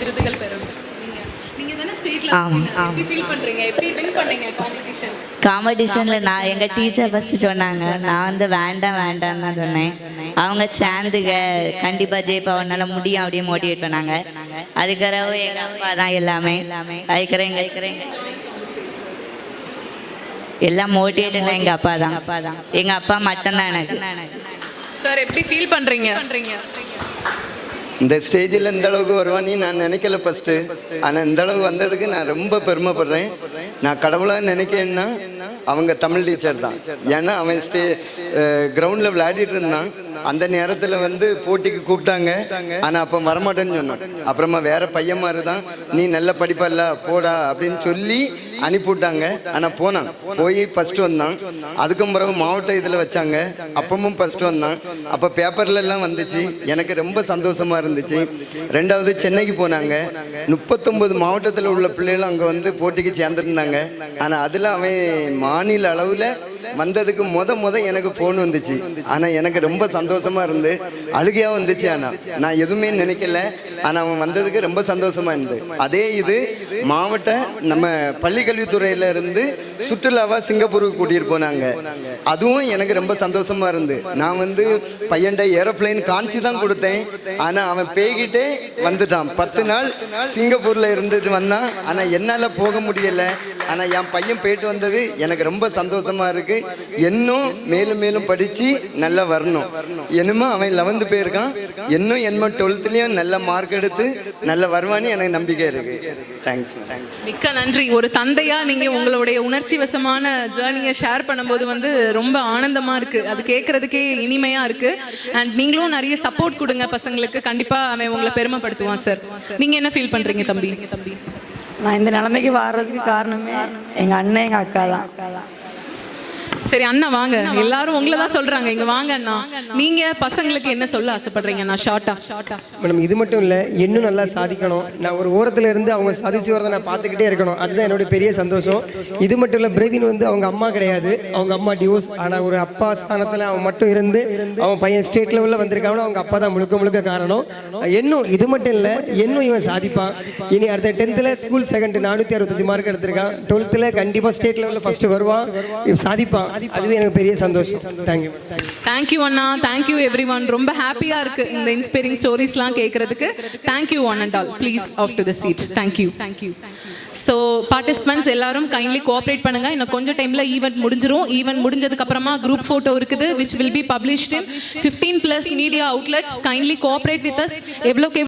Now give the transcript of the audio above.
விருதுகள் பெறணும். நீங்க தானே ஸ்டேட்ல எப்படி ஃபீல் பண்றீங்க? எப்படி வின் பண்ணீங்க காம்படிஷனில் நான் எங்கள் டீச்சர் ஃபஸ்ட்டு சொன்னாங்க. நான் வந்து வேண்டாம் வேண்டாம்னு தான் சொன்னேன். அவங்க சேர்ந்துக்க கண்டிப்பாக ஜெயிப்பா உன்னால முடியும் அப்படின்னு மோட்டிவேட் பண்ணாங்க. அதுக்கறவு எங்கள் அப்பா தான் எல்லாமே. அதுக்கற எல்லாம் மோட்டிவேட் எங்கள் அப்பா தான். எங்கள் அப்பா மட்டும்தான் எனக்கு. சார் எப்படி ஃபீல் பண்றீங்க? இந்த ஸ்டேஜில் இந்த அளவுக்கு வருவான்னு நான் நினைக்கல ஃபஸ்ட்டு. ஆனால் இந்த அளவுக்கு வந்ததுக்கு நான் ரொம்ப பெருமைப்படுறேன். நான் கடவுளாக நினைக்கிறேன்னா அவங்க தமிழ் டீச்சர் தான். ஏன்னா அவன் கிரவுண்டில் விளையாடிட்டு இருந்தான். அந்த நேரத்தில் வந்து போட்டிக்கு கூப்பிட்டாங்க. ஆனால் அப்போ வரமாட்டேன்னு சொன்னான். அப்புறமா வேற பையன் மாதிரி தான், நீ நல்ல படிப்பல்ல போடா அப்படின்னு சொல்லி அனுப்பிவிட்டாங்க. ஆனால் போனான், போய் ஃபஸ்ட்டு வந்தான். அதுக்கும் பிறகு மாவட்ட இதில் வச்சாங்க, அப்பவும் ஃபஸ்ட்டு வந்தான். அப்போ பேப்பர்ல எல்லாம் வந்துச்சு, எனக்கு ரொம்ப சந்தோஷமா இருந்துச்சு. ரெண்டாவது சென்னைக்கு போனாங்க. 39 மாவட்டத்தில் உள்ள பிள்ளைகளும் அங்கே வந்து போட்டிக்கு சேர்ந்துருந்தாங்க. ஆனால் அதில் அவன் மாநில அளவில் வந்ததுக்கு முத எனக்கு ஃபோன் வந்துச்சு. ஆனால் எனக்கு ரொம்ப சந்தோஷமா இருந்து அழுகையாக வந்துச்சு. ஆனால் நான் எதுவுமே நினைக்கல. ஆனால் அவன் வந்ததுக்கு ரொம்ப சந்தோஷமா இருந்து. அதே இது மாவட்ட நம்ம பள்ளிக்கல்வித்துறையில இருந்து சுற்றுலாவா சிங்கப்பூருக்கு கூட்டிட்டு போனாங்க. அதுவும் எனக்கு ரொம்ப சந்தோஷமா இருந்து. நான் வந்து பையன்ட ஏரோப்ளைன் காமிச்சு தான் கொடுத்தேன். ஆனால் அவன் பேய்கிட்டே வந்துட்டான். 10 நாள் சிங்கப்பூர்ல இருந்துட்டு வந்தான். ஆனால் என்னால் போக முடியல. ஆனால் என் பையன் போயிட்டு வந்தது எனக்கு ரொம்ப சந்தோஷமா இருக்கு. இன்னும் மேலும் மேலும் படிச்சு நல்லா வரணும். என்னமோ அவன் 11th போயிருக்கான். இன்னும் என்ன 12th நல்ல மார்க் எடுத்து நல்ல வருவான்னு எனக்கு நம்பிக்கை இருக்கு. தேங்க்ஸ். மிக்க நன்றி. ஒரு தந்தையா நீங்க உங்களுடைய உணர்ச்சி வசமான ஜேர்னியை ஷேர் பண்ணும்போது வந்து ரொம்ப ஆனந்தமா இருக்கு. அது கேட்கறதுக்கே இனிமையா இருக்கு. அண்ட் நீங்களும் நிறைய சப்போர்ட் கொடுங்க பசங்களுக்கு. கண்டிப்பா அவன் உங்களை பெருமைப்படுத்துவான் சார். நீங்க என்ன ஃபீல் பண்றீங்க தம்பி? நான் இந்த நிலைமைக்கு வர்றதுக்கு காரணமே எங்கள் அண்ணன் எங்கள் அக்கா தான். சரி அண்ணா வாங்க, எல்லாரும் உங்களை தான் சொல்றாங்க, இங்க வாங்க அண்ணா. நீங்க பசங்களுக்கு என்ன சொல்ல ஆசைப்படுறீங்க? நான் ஷார்ட்டா மேடம், இது மட்டும் இல்லை, இன்னும் நல்லா சாதிக்கணும். நான் ஒரு ஓரத்தில் இருந்து அவங்க சாதிச்சு வரதை நான் பார்த்துக்கிட்டே இருக்கணும். அதுதான் என்னுடைய பெரிய சந்தோஷம். இது மட்டும் இல்லை, பிரவீன் வந்து அவங்க அம்மா கிடையாது, அவங்க அம்மா டிவோர்ஸ். ஆனால் ஒரு அப்பா ஸ்தானத்தில் அவன் மட்டும் இருந்து அவன் பையன் ஸ்டேட் லெவலில் வந்திருக்காங்க. அவங்க அப்பா தான் முழுக்க காரணம். இன்னும் இது மட்டும் இல்லை, இன்னும் இவன் சாதிப்பான். இனி அடுத்த 10th ஸ்கூல் செகண்ட் 465 மார்க் எடுத்திருக்கான். 12th கண்டிப்பாக ஸ்டேட் லெவலில் ஃபர்ஸ்ட் வருவான், சாதிப்பான். அதுவே எனக்கு பெரிய சந்தோஷம். தேங்க்யூ. தேங்க்யூ அண்ணா. Thank you everyone. ரொம்ப ஹாப்பியா இருக்கு இந்த இன்ஸ்பைரிங் ஸ்டோரிஸ்லாம் கேட்கறதுக்கு. Thank you one and all. Please off to the seat. Thank you. So participants எல்லாரும் கைண்ட்லி கோஆப்ரேட் பண்ணுங்க. இன்னும் கொஞ்சம் டைம்ல ஈவெண்ட் முடிஞ்சிரும். ஈவெண்ட் முடிஞ்சதுக்கு அப்புறமா குரூப் போட்டோ இருக்குது, which will be published in 15+ media outlets. Kindly cooperate with us. எவ்வளோக்கு